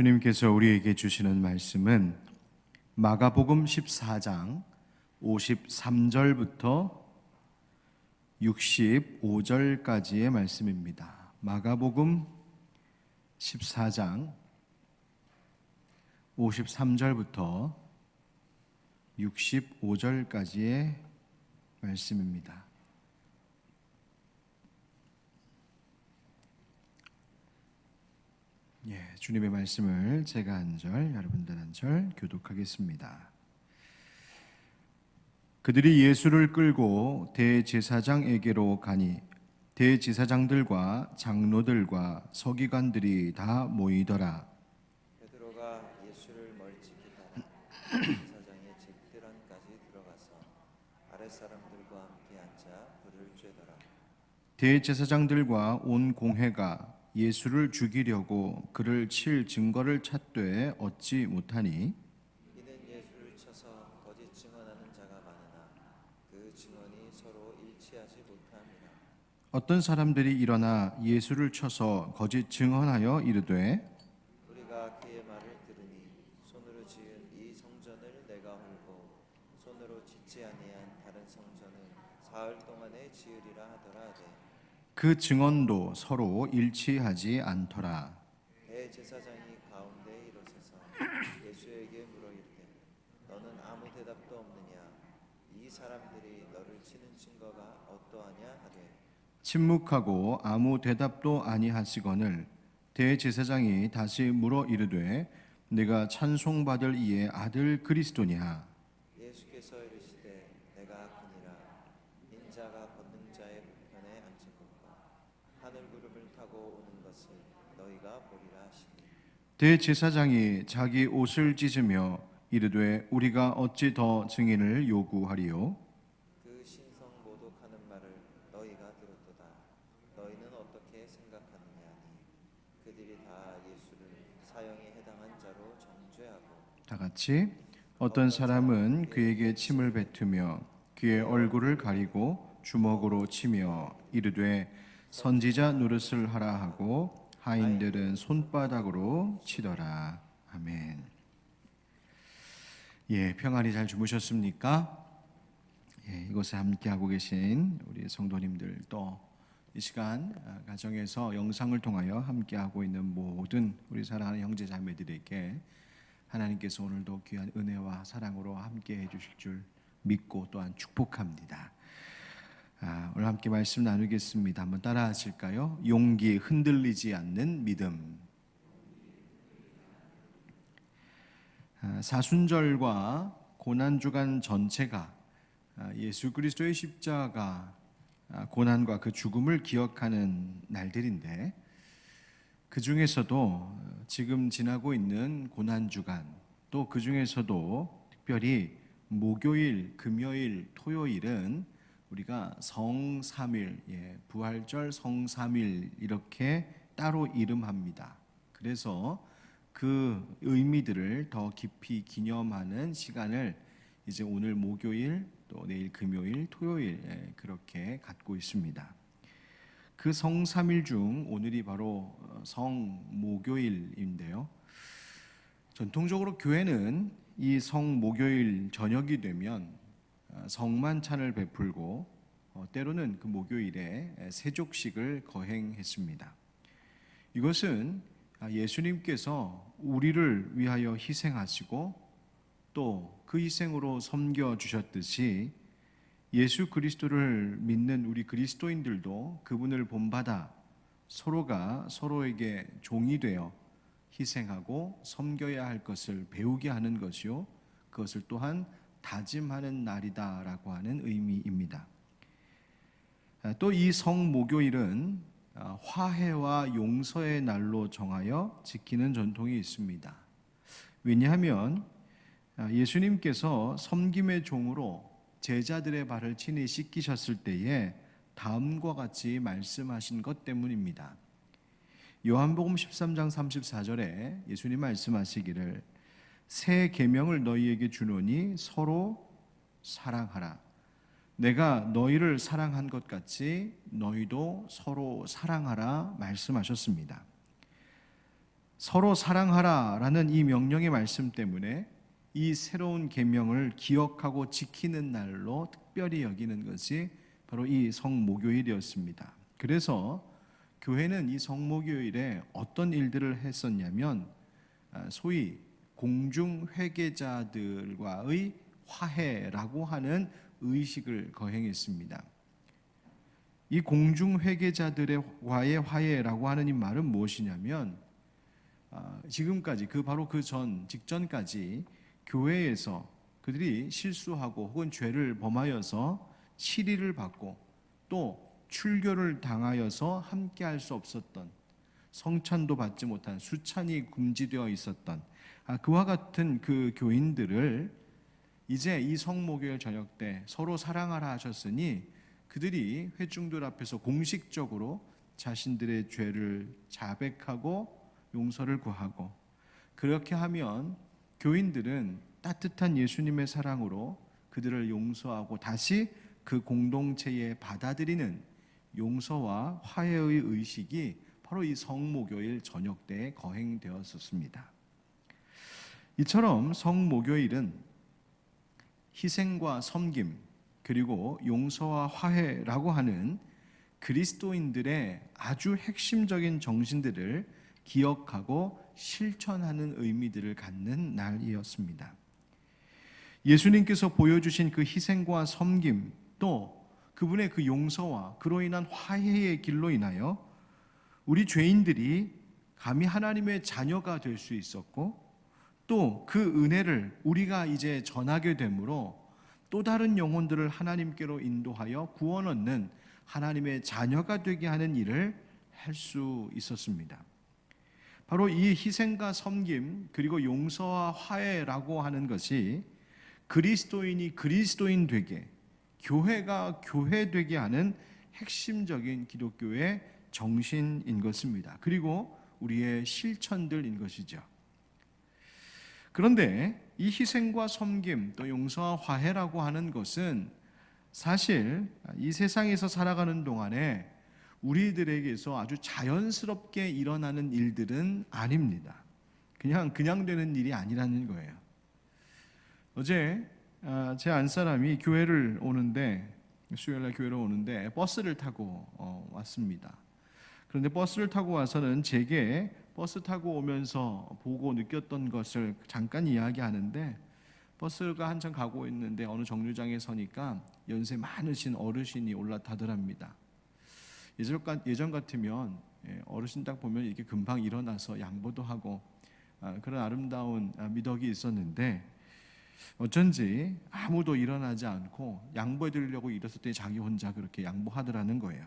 주님께서 우리에게 주시는 말씀은 마가복음 14장 53절부터 65절까지의 말씀입니다. 마가복음 14장 53절부터 65절까지의 말씀입니다. 주님의 말씀을 제가 한 절, 여러분들 한 절 교독하겠습니다. 그들이 예수를 끌고 대제사장에게로 가니 대제사장들과 장로들과 서기관들이 다 모이더라. 베드로가 예수를 멀찍이 따라 제사장의 집들 안까지 들어가서 아랫사람들과 함께 앉아 불을 쬐더라. 대제사장들과 온 공회가 예수를 죽이려고 그를 칠 증거를 찾되 얻지 못하니 이는 예수를 쳐서 거짓 증언하는 자가 많으나 그 증언이 서로 일치하지 못함이라. 어떤 사람들이 일어나 예수를 쳐서 거짓 증언하여 이르되 우리가 그의 말을 들으니 손으로 지은 이 성전을 내가 헐고 손으로 짓지 아니한 다른 성전은 사흘 동안에 지으리라 하더라 하되 그 증언도 서로 일치하지 않더라. 대제사장이 가운데 일어서서 예수에게 물어 이르되 너는 아무 대답도 없느냐? 이 사람들이 너를 치는 증거가 어떠하냐 하되 침묵하고 아무 대답도 아니하시거늘 대제사장이 다시 물어 이르되 네가 찬송받을 이의 아들 그리스도냐? 예수께서 이르시되 내가 그니라. 인자가 걷는 자의 우편에 앉은 것과 하늘 구름을 타고 오는 것을 너희가 보리라 하시니 대제사장이 자기 옷을 찢으며 이르되 우리가 어찌 더 증인을 요구하리요? 그 신성 모독하는 말을 너희가 들었도다. 너희는 어떻게 생각하느냐 하니 그들이 다 예수를 사형에 해당한 자로 정죄하고 다 같이 어떤 사람은 그에게 침을 뱉으며 그의 얼굴을 가리고 주먹으로 치며 이르되 선지자 노릇을 하라 하고 하인들은 손바닥으로 치더라. 아멘. 평안히 잘 주무셨습니까? 이곳에 함께하고 계신 우리 성도님들 또 이 시간 가정에서 영상을 통하여 함께하고 있는 모든 우리 사랑하는 형제 자매들에게 하나님께서 오늘도 귀한 은혜와 사랑으로 함께해 주실 줄 믿고 또한 축복합니다. 오늘 함께 말씀 나누겠습니다. 한번 따라 하실까요? 용기 흔들리지 않는 믿음. 사순절과 고난주간 전체가 예수 그리스도의 십자가 고난과 그 죽음을 기억하는 날들인데 그 중에서도 지금 지나고 있는 고난주간 또 그 중에서도 특별히 목요일, 금요일, 토요일은 우리가 성삼일, 부활절 성삼일 이렇게 따로 이름합니다. 그래서 그 의미들을 더 깊이 기념하는 시간을 이제 오늘 목요일 또 내일 금요일, 토요일 그렇게 갖고 있습니다. 그 성삼일 중 오늘이 바로 성목요일인데요. 전통적으로 교회는 이 성목요일 저녁이 되면 성만찬을 베풀고 때로는 그 목요일에 세족식을 거행했습니다. 이것은 예수님께서 우리를 위하여 희생하시고 또 그 희생으로 섬겨주셨듯이 예수 그리스도를 믿는 우리 그리스도인들도 그분을 본받아 서로가 서로에게 종이 되어 희생하고 섬겨야 할 것을 배우게 하는 것이요 그것을 또한 다짐하는 날이다라고 하는 의미입니다. 또 이 성목요일은 화해와 용서의 날로 정하여 지키는 전통이 있습니다. 왜냐하면 예수님께서 섬김의 종으로 제자들의 발을 친히 씻기셨을 때에 다음과 같이 말씀하신 것 때문입니다. 요한복음 13장 34절에 예수님 말씀하시기를 새 계명을 너희에게 주노니 서로 사랑하라. 내가 너희를 사랑한 것 같이 너희도 서로 사랑하라 말씀하셨습니다. 서로 사랑하라라는 이 명령의 말씀 때문에 이 새로운 계명을 기억하고 지키는 날로 특별히 여기는 것이 바로 이 성목요일이었습니다. 그래서 교회는 이 성목요일에 어떤 일들을 했었냐면 소위 공중 회개자들과의 화해라고 하는 의식을 거행했습니다. 이 공중 회개자들과의 화해라고 하는 이 말은 무엇이냐면 지금까지 바로 그 직전까지 교회에서 그들이 실수하고 혹은 죄를 범하여서 치리를 받고 또 출교를 당하여서 함께할 수 없었던, 성찬도 받지 못한, 수찬이 금지되어 있었던 그와 같은 그 교인들을 이제 이 성목요일 저녁 때 서로 사랑하라 하셨으니 그들이 회중들 앞에서 공식적으로 자신들의 죄를 자백하고 용서를 구하고, 그렇게 하면 교인들은 따뜻한 예수님의 사랑으로 그들을 용서하고 다시 그 공동체에 받아들이는 용서와 화해의 의식이 바로 이 성목요일 저녁 때에 거행되었었습니다. 이처럼 성목요일은 희생과 섬김 그리고 용서와 화해라고 하는 그리스도인들의 아주 핵심적인 정신들을 기억하고 실천하는 의미들을 갖는 날이었습니다. 예수님께서 보여주신 그 희생과 섬김, 또 그분의 그 용서와 그로 인한 화해의 길로 인하여 우리 죄인들이 감히 하나님의 자녀가 될 수 있었고, 또 그 은혜를 우리가 이제 전하게 되므로 또 다른 영혼들을 하나님께로 인도하여 구원 얻는 하나님의 자녀가 되게 하는 일을 할 수 있었습니다. 바로 이 희생과 섬김 그리고 용서와 화해라고 하는 것이 그리스도인이 그리스도인 되게, 교회가 교회 되게 하는 핵심적인 기독교의 정신인 것입니다. 그리고 우리의 실천들인 것이죠. 그런데 이 희생과 섬김 또 용서와 화해라고 하는 것은 사실 이 세상에서 살아가는 동안에 우리들에게서 아주 자연스럽게 일어나는 일들은 아닙니다. 그냥 되는 일이 아니라는 거예요. 어제 제 안사람이 교회를 오는데, 수요일날 교회를 오는데 버스를 타고 왔습니다. 그런데 버스를 타고 와서는 제게 버스 타고 오면서 보고 느꼈던 것을 잠깐 이야기하는데, 버스가 한참 가고 있는데 어느 정류장에 서니까 연세 많으신 어르신이 올라타더랍니다. 예전 같으면 어르신 딱 보면 이렇게 금방 일어나서 양보도 하고 그런 아름다운 미덕이 있었는데, 어쩐지 아무도 일어나지 않고 양보해 드리려고 일었을 때 자기 혼자 그렇게 양보하더라는 거예요.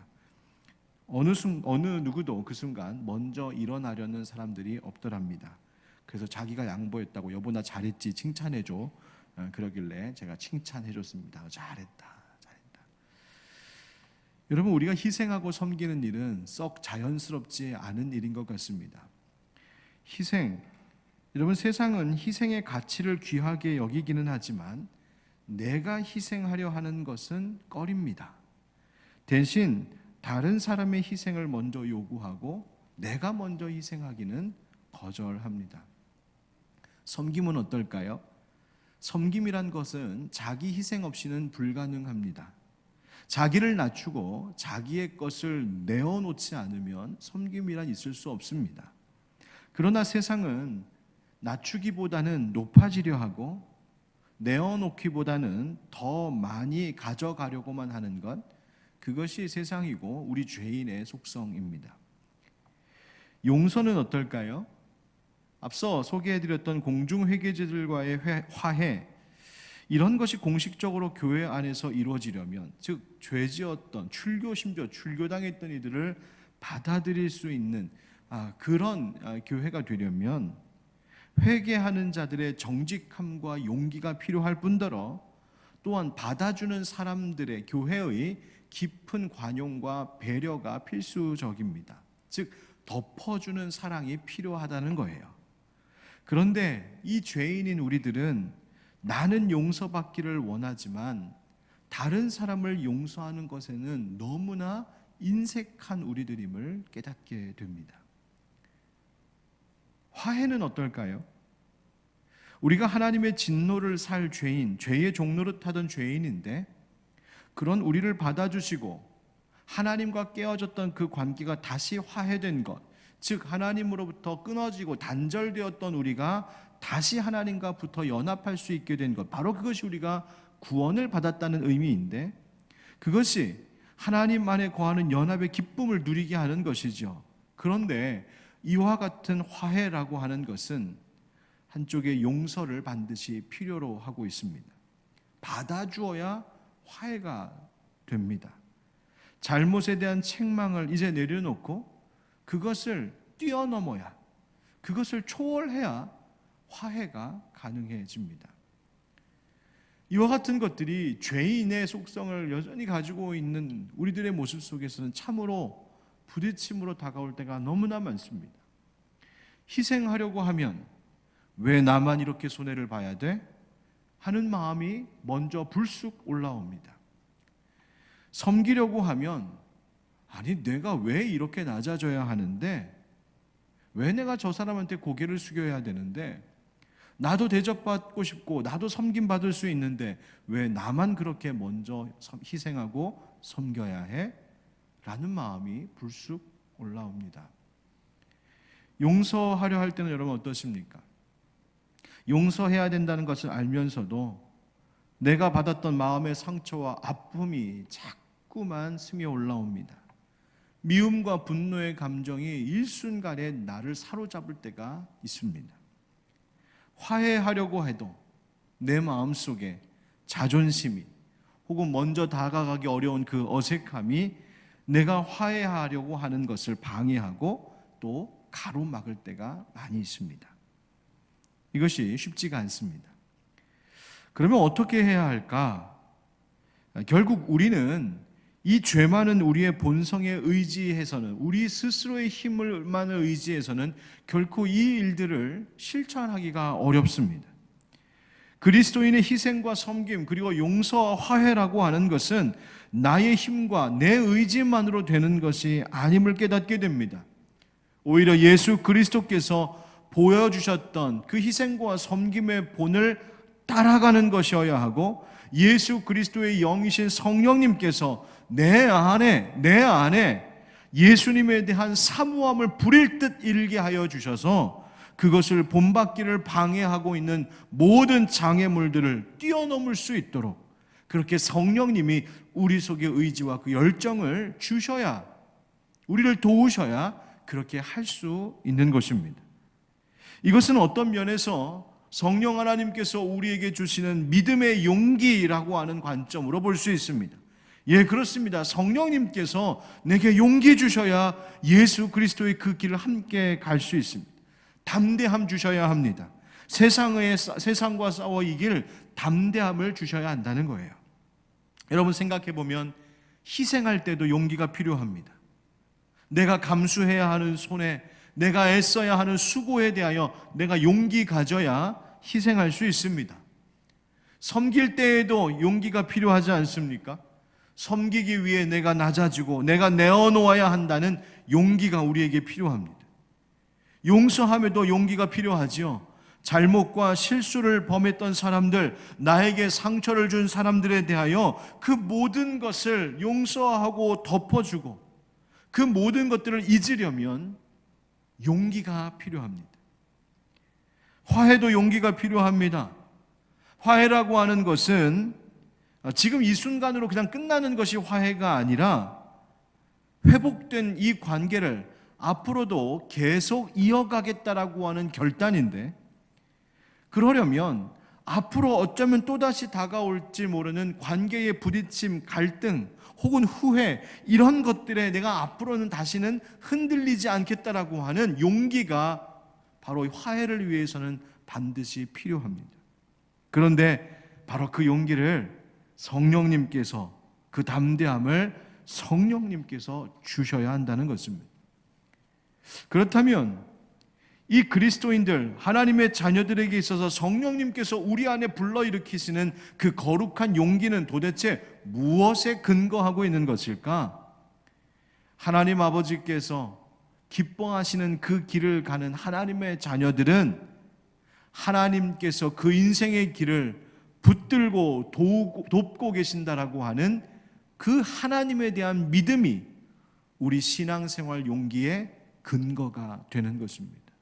어느 누구도 그 순간 먼저 일어나려는 사람들이 없더랍니다. 그래서 자기가 양보했다고 여보 나 잘했지 칭찬해줘 그러길래 제가 칭찬해줬습니다. 잘했다. 여러분, 우리가 희생하고 섬기는 일은 썩 자연스럽지 않은 일인 것 같습니다. 희생, 여러분, 세상은 희생의 가치를 귀하게 여기기는 하지만 내가 희생하려 하는 것은 꺼립니다. 대신 다른 사람의 희생을 먼저 요구하고 내가 먼저 희생하기는 거절합니다. 섬김은 어떨까요? 섬김이란 것은 자기 희생 없이는 불가능합니다. 자기를 낮추고 자기의 것을 내어놓지 않으면 섬김이란 있을 수 없습니다. 그러나 세상은 낮추기보다는 높아지려 하고 내어놓기보다는 더 많이 가져가려고만 하는 것, 그것이 세상이고 우리 죄인의 속성입니다. 용서는 어떨까요? 앞서 소개해드렸던 공중회개자들과의 화해, 이런 것이 공식적으로 교회 안에서 이루어지려면, 즉 죄지었던 심지어 출교당했던 이들을 받아들일 수 있는 그런 교회가 되려면 회개하는 자들의 정직함과 용기가 필요할 뿐더러 또한 받아주는 사람들의 교회의 깊은 관용과 배려가 필수적입니다. 즉 덮어주는 사랑이 필요하다는 거예요. 그런데 이 죄인인 우리들은 나는 용서받기를 원하지만 다른 사람을 용서하는 것에는 너무나 인색한 우리들임을 깨닫게 됩니다. 화해는 어떨까요? 우리가 하나님의 진노를 살 죄인, 죄의 종노릇하던 죄인인데 그런 우리를 받아주시고 하나님과 깨어졌던 그 관계가 다시 화해된 것, 즉 하나님으로부터 끊어지고 단절되었던 우리가 다시 하나님과 붙어 연합할 수 있게 된 것, 바로 그것이 우리가 구원을 받았다는 의미인데, 그것이 하나님 안에 거하는 연합의 기쁨을 누리게 하는 것이죠. 그런데 이와 같은 화해라고 하는 것은 한쪽의 용서를 반드시 필요로 하고 있습니다. 받아주어야 화해가 됩니다. 잘못에 대한 책망을 이제 내려놓고 그것을 뛰어넘어야, 그것을 초월해야 화해가 가능해집니다. 이와 같은 것들이 죄인의 속성을 여전히 가지고 있는 우리들의 모습 속에서는 참으로 부딪힘으로 다가올 때가 너무나 많습니다. 희생하려고 하면 왜 나만 이렇게 손해를 봐야 돼? 하는 마음이 먼저 불쑥 올라옵니다. 섬기려고 하면 아니 내가 왜 이렇게 낮아져야 하는데, 왜 내가 저 사람한테 고개를 숙여야 되는데, 나도 대접받고 싶고 나도 섬김받을 수 있는데 왜 나만 그렇게 먼저 희생하고 섬겨야 해? 라는 마음이 불쑥 올라옵니다. 용서하려 할 때는 여러분 어떠십니까? 용서해야 된다는 것을 알면서도 내가 받았던 마음의 상처와 아픔이 자꾸만 스며 올라옵니다. 미움과 분노의 감정이 일순간에 나를 사로잡을 때가 있습니다. 화해하려고 해도 내 마음속에 자존심이 혹은 먼저 다가가기 어려운 그 어색함이 내가 화해하려고 하는 것을 방해하고 또 가로막을 때가 많이 있습니다. 이것이 쉽지가 않습니다. 그러면 어떻게 해야 할까? 결국 우리는 이 죄 많은 우리의 본성에 의지해서는, 우리 스스로의 힘을만 의지해서는 결코 이 일들을 실천하기가 어렵습니다. 그리스도인의 희생과 섬김 그리고 용서와 화해라고 하는 것은 나의 힘과 내 의지만으로 되는 것이 아님을 깨닫게 됩니다. 오히려 예수 그리스도께서 보여주셨던 그 희생과 섬김의 본을 따라가는 것이어야 하고, 예수 그리스도의 영이신 성령님께서 내 안에 예수님에 대한 사모함을 부릴 듯 일게 하여 주셔서 그것을 본받기를 방해하고 있는 모든 장애물들을 뛰어넘을 수 있도록 그렇게 성령님이 우리 속에 의지와 그 열정을 주셔야, 우리를 도우셔야 그렇게 할 수 있는 것입니다. 이것은 어떤 면에서 성령 하나님께서 우리에게 주시는 믿음의 용기라고 하는 관점으로 볼 수 있습니다. 예, 그렇습니다. 성령님께서 내게 용기 주셔야 예수 그리스도의 그 길을 함께 갈 수 있습니다. 담대함 주셔야 합니다. 세상과 싸워 이길 담대함을 주셔야 한다는 거예요. 여러분 생각해 보면 희생할 때도 용기가 필요합니다. 내가 감수해야 하는 손해, 내가 애써야 하는 수고에 대하여 내가 용기 가져야 희생할 수 있습니다. 섬길 때에도 용기가 필요하지 않습니까? 섬기기 위해 내가 낮아지고 내가 내어놓아야 한다는 용기가 우리에게 필요합니다. 용서함에도 용기가 필요하지요. 잘못과 실수를 범했던 사람들, 나에게 상처를 준 사람들에 대하여 그 모든 것을 용서하고 덮어주고 그 모든 것들을 잊으려면 용기가 필요합니다. 화해도 용기가 필요합니다. 화해라고 하는 것은 지금 이 순간으로 그냥 끝나는 것이 화해가 아니라 회복된 이 관계를 앞으로도 계속 이어가겠다라고 하는 결단인데, 그러려면 앞으로 어쩌면 또다시 다가올지 모르는 관계의 부딪힘, 갈등 혹은 후회, 이런 것들에 내가 앞으로는 다시는 흔들리지 않겠다라고 하는 용기가 바로 화해를 위해서는 반드시 필요합니다. 그런데 바로 그 용기를 성령님께서, 그 담대함을 성령님께서 주셔야 한다는 것입니다. 그렇다면 이 그리스도인들, 하나님의 자녀들에게 있어서 성령님께서 우리 안에 불러일으키시는 그 거룩한 용기는 도대체 무엇에 근거하고 있는 것일까? 하나님 아버지께서 기뻐하시는 그 길을 가는 하나님의 자녀들은 하나님께서 그 인생의 길을 붙들고 돕고 계신다라고 하는 그 하나님에 대한 믿음이 우리 신앙생활 용기의 근거가 되는 것입니다.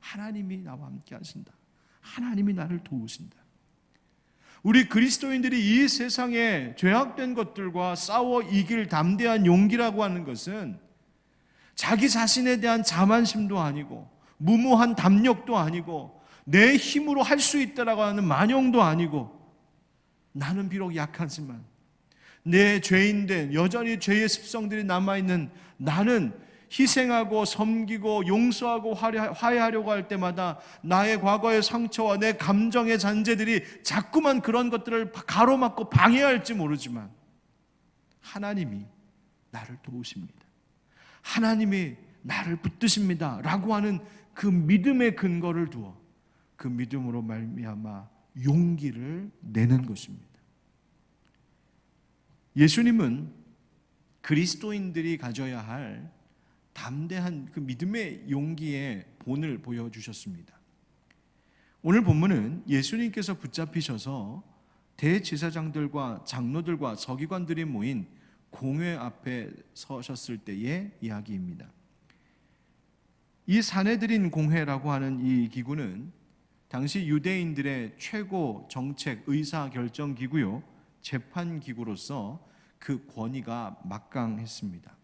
하나님이 나와 함께 하신다. 하나님이 나를 도우신다. 우리 그리스도인들이 이 세상에 죄악된 것들과 싸워 이길 담대한 용기라고 하는 것은 자기 자신에 대한 자만심도 아니고 무모한 담력도 아니고 내 힘으로 할 수 있다라고 하는 만용도 아니고 나는 비록 약하지만 내 죄인된 여전히 죄의 습성들이 남아있는 나는 희생하고 섬기고 용서하고 화해하려고 할 때마다 나의 과거의 상처와 내 감정의 잔재들이 자꾸만 그런 것들을 가로막고 방해할지 모르지만 하나님이 나를 도우십니다. 하나님이 나를 붙드십니다 라고 하는 그 믿음의 근거를 두어 그 믿음으로 말미암아 용기를 내는 것입니다. 예수님은 그리스도인들이 가져야 할 담대한 그 믿음의 용기의 본을 보여주셨습니다. 오늘 본문은 예수님께서 붙잡히셔서 대제사장들과 장로들과 서기관들이 모인 공회 앞에 서셨을 때의 이야기입니다. 이 사내들인 공회라고 하는 이 기구는 당시 유대인들의 최고 정책 의사 결정 기구요, 재판 기구로서 그 권위가 막강했습니다.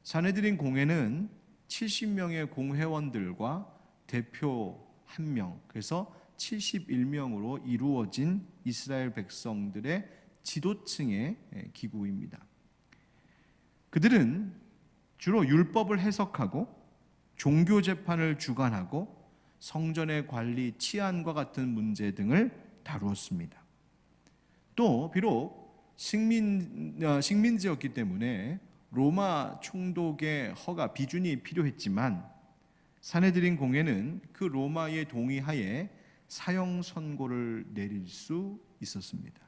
사내들인 공회는 70명의 공회원들과 대표 1명, 그래서 71명으로 이루어진 이스라엘 백성들의 지도층의 기구입니다. 그들은 주로 율법을 해석하고 종교 재판을 주관하고 성전의 관리, 치안과 같은 문제 등을 다루었습니다. 또 비록 식민지였기 때문에 로마 총독의 허가, 비준이 필요했지만 사내들인 공회는 그 로마의 동의하에 사형 선고를 내릴 수 있었습니다.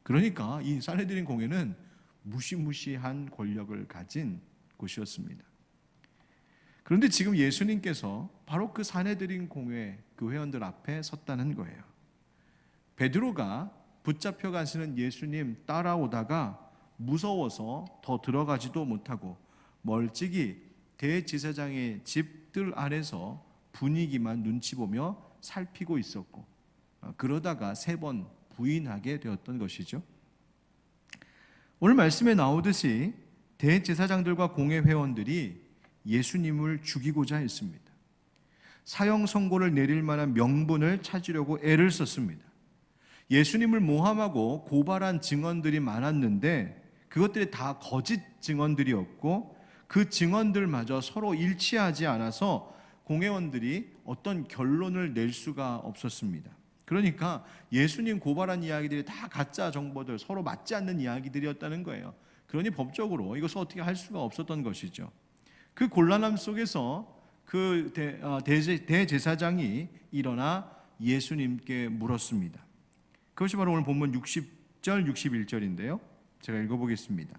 그러니까 이 사내들인 공회는 무시무시한 권력을 가진 곳이었습니다. 그런데 지금 예수님께서 바로 그 사내들인 공회 그 회원들 앞에 섰다는 거예요. 베드로가 붙잡혀 가시는 예수님 따라오다가 무서워서 더 들어가지도 못하고 멀찍이 대제사장의 집들 안에서 분위기만 눈치 보며 살피고 있었고, 그러다가 3번 부인하게 되었던 것이죠. 오늘 말씀에 나오듯이 대제사장들과 공회 회원들이 예수님을 죽이고자 했습니다. 사형 선고를 내릴 만한 명분을 찾으려고 애를 썼습니다. 예수님을 모함하고 고발한 증언들이 많았는데 그것들이 다 거짓 증언들이었고 그 증언들마저 서로 일치하지 않아서 공회원들이 어떤 결론을 낼 수가 없었습니다. 그러니까 예수님 고발한 이야기들이 다 가짜 정보들, 서로 맞지 않는 이야기들이었다는 거예요. 그러니 법적으로 이것을 어떻게 할 수가 없었던 것이죠. 그 곤란함 속에서 그 대제사장이 일어나 예수님께 물었습니다. 그것이 바로 오늘 본문 60절 61절인데요. 제가 읽어보겠습니다.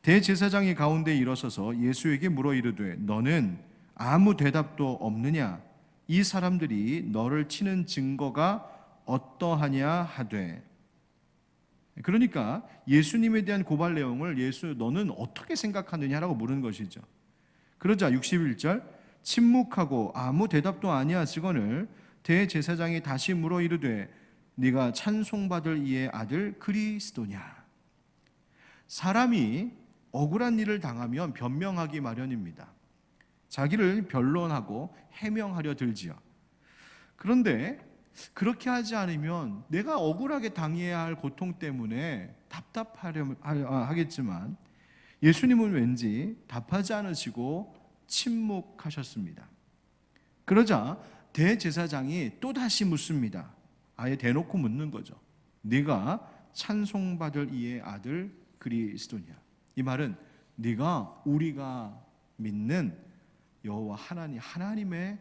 대제사장이 가운데 일어서서 예수에게 물어 이르되 너는 아무 대답도 없느냐? 이 사람들이 너를 치는 증거가 어떠하냐 하되. 그러니까 예수님에 대한 고발 내용을 너는 어떻게 생각하느냐라고 물은 것이죠. 그러자 61절 침묵하고 아무 대답도 아니하시거늘 대제사장이 다시 물어 이르되 네가 찬송받을 이의 아들 그리스도냐? 사람이 억울한 일을 당하면 변명하기 마련입니다. 자기를 변론하고 해명하려 들지요. 그런데 그렇게 하지 않으면 내가 억울하게 당해야 할 고통 때문에 답답하겠지만 예수님은 왠지 답하지 않으시고 침묵하셨습니다. 그러자 대제사장이 또다시 묻습니다. 아예 대놓고 묻는 거죠. 네가 찬송받을 이의 아들 그리스도냐? 이 말은 네가 우리가 믿는 여호와 하나님의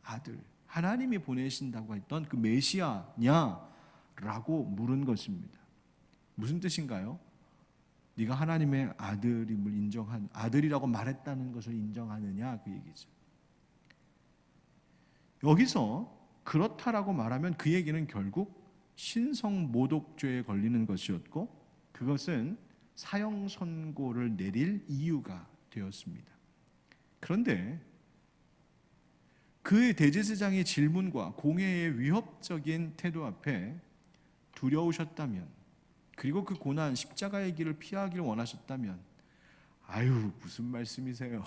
아들, 하나님이 보내신다고 했던 그 메시아냐? 라고 물은 것입니다. 무슨 뜻인가요? 네가 하나님의 아들임을 아들이라고 말했다는 것을 인정하느냐, 그 얘기죠. 여기서 그렇다라고 말하면 그 얘기는 결국 신성 모독죄에 걸리는 것이었고, 그것은 사형 선고를 내릴 이유가 되었습니다. 그런데 그 대제사장의 질문과 공회의 위협적인 태도 앞에 두려우셨다면, 그리고 그 고난 십자가의 길을 피하기를 원하셨다면, 아유 무슨 말씀이세요?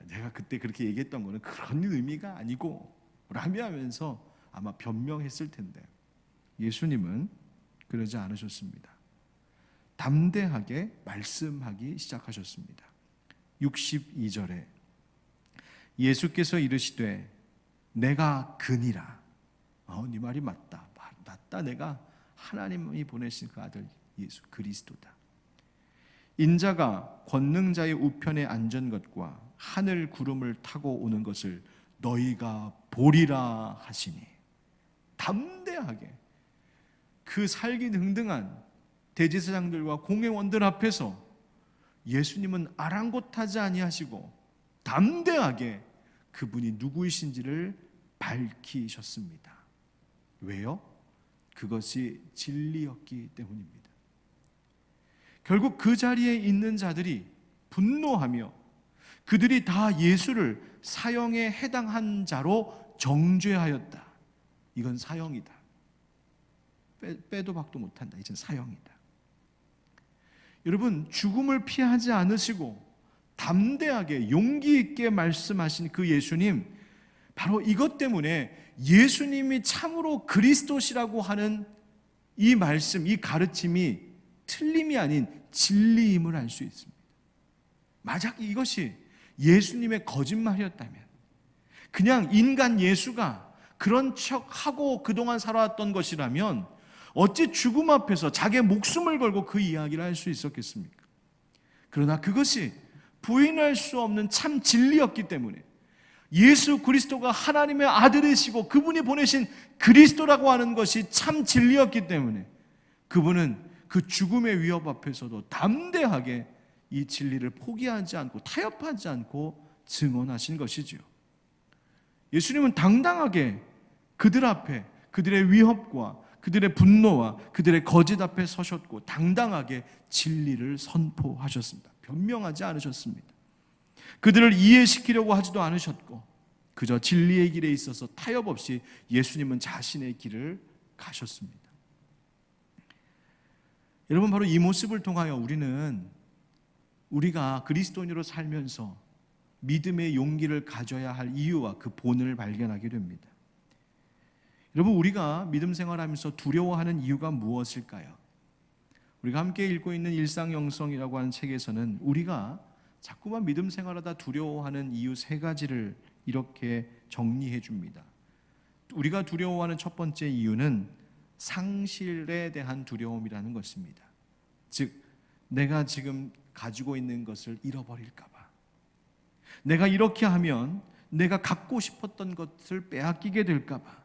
내가 그때 그렇게 얘기했던 거는 그런 의미가 아니고 라며 하면서 아마 변명했을 텐데, 예수님은 그러지 않으셨습니다. 담대하게 말씀하기 시작하셨습니다. 62절에 예수께서 이르시되 내가 그니라. 네 말이 맞다. 내가 하나님이 보내신 그 아들 예수 그리스도다. 인자가 권능자의 우편에 앉은 것과 하늘 구름을 타고 오는 것을 너희가 보리라 하시니. 담대하게 그 살기 등등한 대제사장들과 공회원들 앞에서 예수님은 아랑곳하지 아니하시고 담대하게 그분이 누구이신지를 밝히셨습니다. 왜요? 그것이 진리였기 때문입니다. 결국 그 자리에 있는 자들이 분노하며 그들이 다 예수를 사형에 해당한 자로 정죄하였다. 이건 사형이다. 빼도 박도 못한다. 이젠 사형이다. 여러분, 죽음을 피하지 않으시고 담대하게 용기 있게 말씀하신 그 예수님, 바로 이것 때문에 예수님이 참으로 그리스도시라고 하는 이 말씀, 이 가르침이 틀림이 아닌 진리임을 알 수 있습니다. 만약 이것이 예수님의 거짓말이었다면, 그냥 인간 예수가 그런 척하고 그동안 살아왔던 것이라면 어찌 죽음 앞에서 자기의 목숨을 걸고 그 이야기를 할 수 있었겠습니까? 그러나 그것이 부인할 수 없는 참 진리였기 때문에, 예수 그리스도가 하나님의 아들이시고 그분이 보내신 그리스도라고 하는 것이 참 진리였기 때문에 그분은 그 죽음의 위협 앞에서도 담대하게 이 진리를 포기하지 않고 타협하지 않고 증언하신 것이지요. 예수님은 당당하게 그들 앞에 그들의 위협과 그들의 분노와 그들의 거짓 앞에 서셨고 당당하게 진리를 선포하셨습니다. 변명하지 않으셨습니다. 그들을 이해시키려고 하지도 않으셨고 그저 진리의 길에 있어서 타협 없이 예수님은 자신의 길을 가셨습니다. 여러분, 바로 이 모습을 통하여 우리가 그리스도인으로 살면서 믿음의 용기를 가져야 할 이유와 그 본을 발견하게 됩니다. 여러분, 우리가 믿음 생활하면서 두려워하는 이유가 무엇일까요? 우리가 함께 읽고 있는 일상영성이라고 하는 책에서는 우리가 자꾸만 믿음 생활하다 두려워하는 이유 3가지를 이렇게 정리해 줍니다. 우리가 두려워하는 첫 번째 이유는 상실에 대한 두려움이라는 것입니다. 즉, 내가 지금 가지고 있는 것을 잃어버릴까 봐, 내가 이렇게 하면 내가 갖고 싶었던 것을 빼앗기게 될까 봐,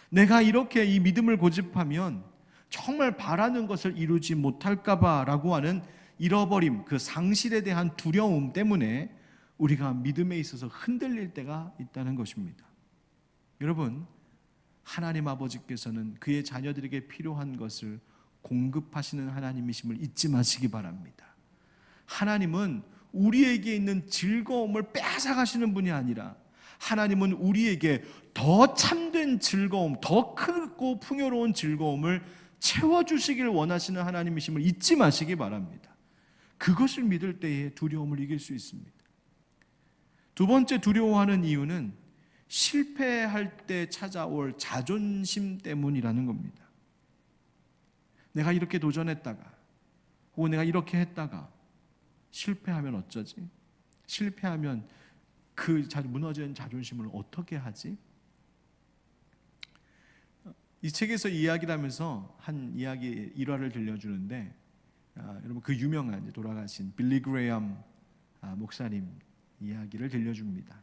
내가 이렇게 이 믿음을 고집하면 정말 바라는 것을 이루지 못할까 봐 라고 하는 잃어버림, 그 상실에 대한 두려움 때문에 우리가 믿음에 있어서 흔들릴 때가 있다는 것입니다. 여러분, 하나님 아버지께서는 그의 자녀들에게 필요한 것을 공급하시는 하나님이심을 잊지 마시기 바랍니다. 하나님은 우리에게 있는 즐거움을 빼앗아가시는 분이 아니라 하나님은 우리에게 더 참된 즐거움, 더 크고 풍요로운 즐거움을 채워주시길 원하시는 하나님이심을 잊지 마시기 바랍니다. 그것을 믿을 때에 두려움을 이길 수 있습니다. 두 번째 두려워하는 이유는 실패할 때 찾아올 자존심 때문이라는 겁니다. 내가 이렇게 도전했다가 혹은 내가 이렇게 했다가 실패하면 어쩌지? 실패하면 그 무너진 자존심을 어떻게 하지? 이 책에서 이야기를 하면서 한 이야기 일화를 들려주는데, 여러분, 그 유명한 돌아가신 빌리 그레이엄 목사님 이야기를 들려줍니다.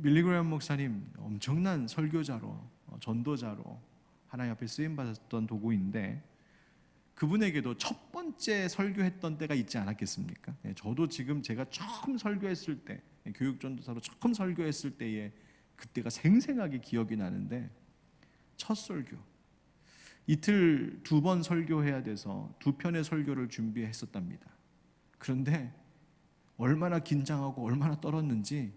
빌리 그레이엄 목사님 엄청난 설교자로 전도자로 하나님 앞에 쓰임받았던 도구인데, 그분에게도 첫 번째 설교했던 때가 있지 않았겠습니까? 저도 지금 제가 처음 설교했을 때, 교육전도사로 처음 설교했을 때에 그때가 생생하게 기억이 나는데, 첫 설교 이틀 2번 설교해야 돼서 2편의 설교를 준비했었답니다. 그런데 얼마나 긴장하고 얼마나 떨었는지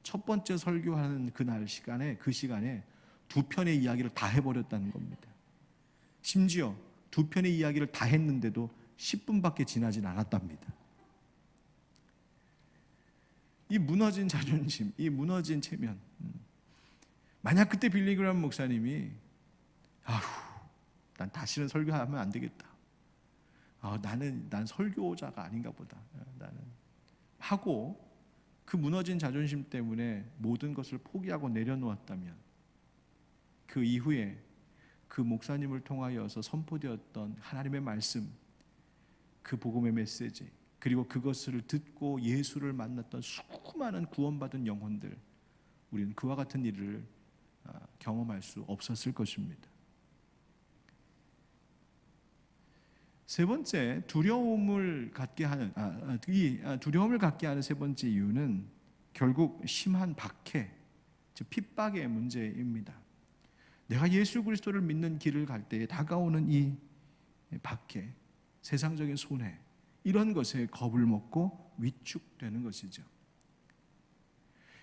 첫 번째 설교하는 그 시간에 2편의 이야기를 다 해버렸다는 겁니다. 심지어 2편의 이야기를 다 했는데도 10분밖에 지나진 않았답니다. 이 무너진 자존심, 이 무너진 체면, 만약 그때 빌리그람 목사님이 난 다시는 설교하면 안 되겠다, 난 설교자가 아닌가 보다, 나는 하고 그 무너진 자존심 때문에 모든 것을 포기하고 내려놓았다면, 그 이후에 그 목사님을 통하여서 선포되었던 하나님의 말씀, 그 복음의 메시지, 그리고 그것을 듣고 예수를 만났던 수많은 구원받은 영혼들, 우리는 그와 같은 일을 경험할 수 없었을 것입니다. 세 번째, 두려움을 갖게 하는 세 번째 이유는 결국 심한 박해, 즉 핍박의 문제입니다. 내가 예수 그리스도를 믿는 길을 갈 때에 다가오는 이 박해, 세상적인 손해, 이런 것에 겁을 먹고 위축되는 것이죠.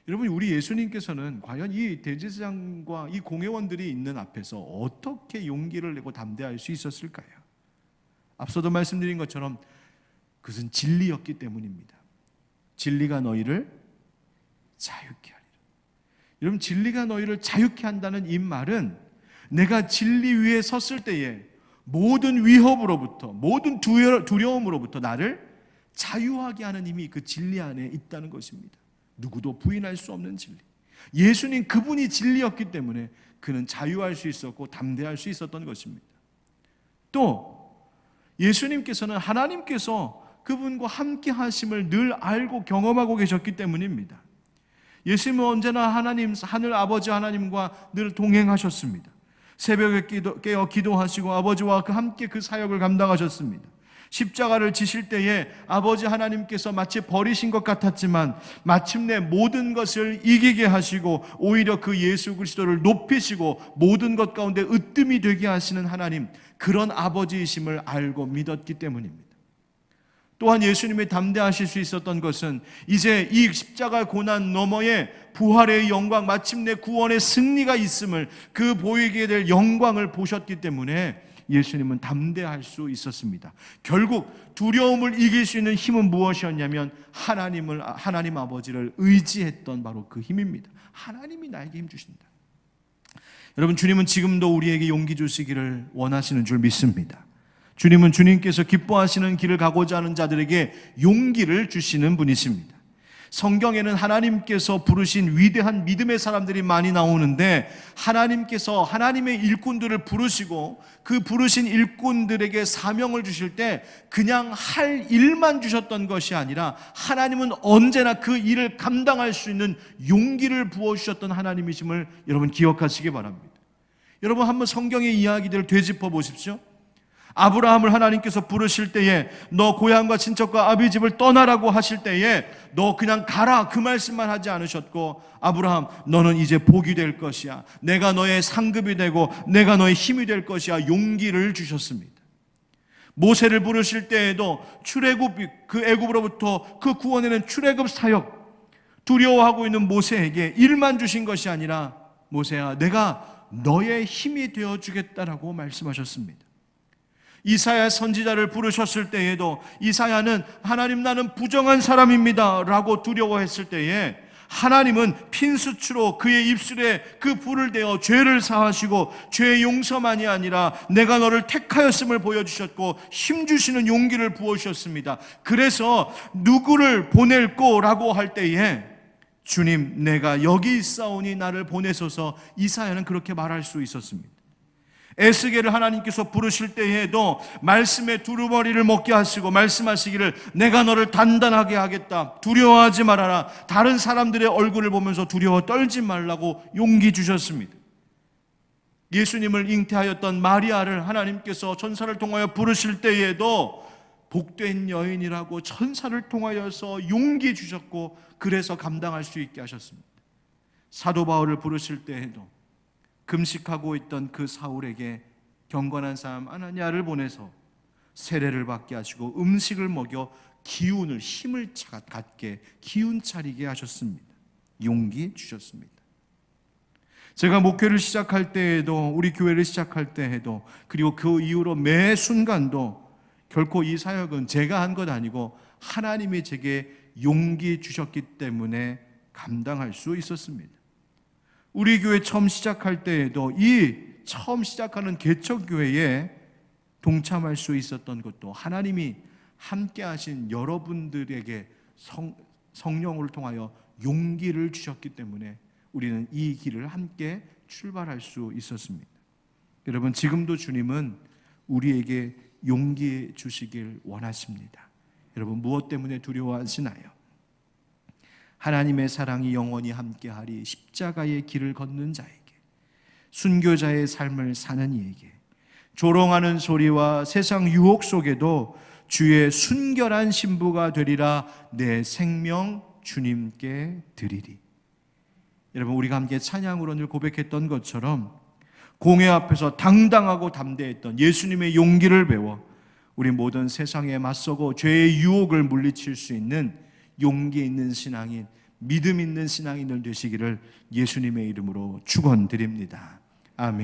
여러분, 우리 예수님께서는 과연 이 대제사장과 이 공회원들이 있는 앞에서 어떻게 용기를 내고 담대할 수 있었을까요? 앞서도 말씀드린 것처럼 그것은 진리였기 때문입니다. 진리가 너희를 자유케 하리라. 여러분, 진리가 너희를 자유케 한다는 이 말은 내가 진리 위에 섰을 때에 모든 위협으로부터, 모든 두려움으로부터 나를 자유하게 하는 힘이 그 진리 안에 있다는 것입니다. 누구도 부인할 수 없는 진리. 예수님 그분이 진리였기 때문에 그는 자유할 수 있었고 담대할 수 있었던 것입니다. 또 예수님께서는 하나님께서 그분과 함께 하심을 늘 알고 경험하고 계셨기 때문입니다. 예수님은 언제나 하늘 아버지 하나님과 늘 동행하셨습니다. 새벽에 깨어 기도하시고 아버지와 함께 그 사역을 감당하셨습니다. 십자가를 지실 때에 아버지 하나님께서 마치 버리신 것 같았지만 마침내 모든 것을 이기게 하시고 오히려 그 예수 그리스도를 높이시고 모든 것 가운데 으뜸이 되게 하시는 하나님, 그런 아버지이심을 알고 믿었기 때문입니다. 또한 예수님이 담대하실 수 있었던 것은 이제 이 십자가 고난 너머에 부활의 영광, 마침내 구원의 승리가 있음을, 그 보이게 될 영광을 보셨기 때문에 예수님은 담대할 수 있었습니다. 결국 두려움을 이길 수 있는 힘은 무엇이었냐면 하나님 아버지를 의지했던 바로 그 힘입니다. 하나님이 나에게 힘 주신다. 여러분, 주님은 지금도 우리에게 용기 주시기를 원하시는 줄 믿습니다. 주님은 주님께서 기뻐하시는 길을 가고자 하는 자들에게 용기를 주시는 분이십니다. 성경에는 하나님께서 부르신 위대한 믿음의 사람들이 많이 나오는데, 하나님께서 하나님의 일꾼들을 부르시고 그 부르신 일꾼들에게 사명을 주실 때 그냥 할 일만 주셨던 것이 아니라 하나님은 언제나 그 일을 감당할 수 있는 용기를 부어주셨던 하나님이심을 여러분 기억하시기 바랍니다. 여러분, 한번 성경의 이야기들을 되짚어 보십시오. 아브라함을 하나님께서 부르실 때에 너 고향과 친척과 아비 집을 떠나라고 하실 때에 너 그냥 가라, 그 말씀만 하지 않으셨고, 아브라함 너는 이제 복이 될 것이야, 내가 너의 상급이 되고 내가 너의 힘이 될 것이야, 용기를 주셨습니다. 모세를 부르실 때에도 출애굽, 그 애굽으로부터 그 구원에는 출애굽 사역, 두려워하고 있는 모세에게 일만 주신 것이 아니라 모세야 내가 너의 힘이 되어주겠다라고 말씀하셨습니다. 이사야 선지자를 부르셨을 때에도 이사야는 하나님 나는 부정한 사람입니다 라고 두려워했을 때에 하나님은 핀수치로 그의 입술에 그 불을 대어 죄를 사하시고 죄 용서만이 아니라 내가 너를 택하였음을 보여주셨고 힘주시는 용기를 부어주셨습니다. 그래서 누구를 보낼 거라고 할 때에 주님 내가 여기 있사오니 나를 보내소서, 이사야는 그렇게 말할 수 있었습니다. 에스겔을 하나님께서 부르실 때에도 말씀의 두루머리를 먹게 하시고 말씀하시기를 내가 너를 단단하게 하겠다, 두려워하지 말아라, 다른 사람들의 얼굴을 보면서 두려워 떨지 말라고 용기 주셨습니다. 예수님을 잉태하였던 마리아를 하나님께서 천사를 통하여 부르실 때에도 복된 여인이라고 천사를 통하여서 용기 주셨고 그래서 감당할 수 있게 하셨습니다. 사도 바울을 부르실 때에도 금식하고 있던 그 사울에게 경건한 사람 아나니아를 보내서 세례를 받게 하시고 음식을 먹여 기운을 힘을 갖게 기운 차리게 하셨습니다. 용기 주셨습니다. 제가 목회를 시작할 때에도 우리 교회를 시작할 때에도 그리고 그 이후로 매 순간도 결코 이 사역은 제가 한 것 아니고 하나님이 제게 용기 주셨기 때문에 감당할 수 있었습니다. 우리 교회 처음 시작할 때에도 이 처음 시작하는 개척교회에 동참할 수 있었던 것도 하나님이 함께 하신 여러분들에게 성령을 통하여 용기를 주셨기 때문에 우리는 이 길을 함께 출발할 수 있었습니다. 여러분, 지금도 주님은 우리에게 용기 주시길 원하십니다. 여러분, 무엇 때문에 두려워하시나요? 하나님의 사랑이 영원히 함께하리 십자가의 길을 걷는 자에게, 순교자의 삶을 사는 이에게, 조롱하는 소리와 세상 유혹 속에도 주의 순결한 신부가 되리라 내 생명 주님께 드리리. 여러분, 우리가 함께 찬양으로 늘 고백했던 것처럼 공회 앞에서 당당하고 담대했던 예수님의 용기를 배워 우리 모든 세상에 맞서고 죄의 유혹을 물리칠 수 있는 용기 있는 신앙인, 믿음 있는 신앙인들 되시기를 예수님의 이름으로 축원드립니다. 아멘.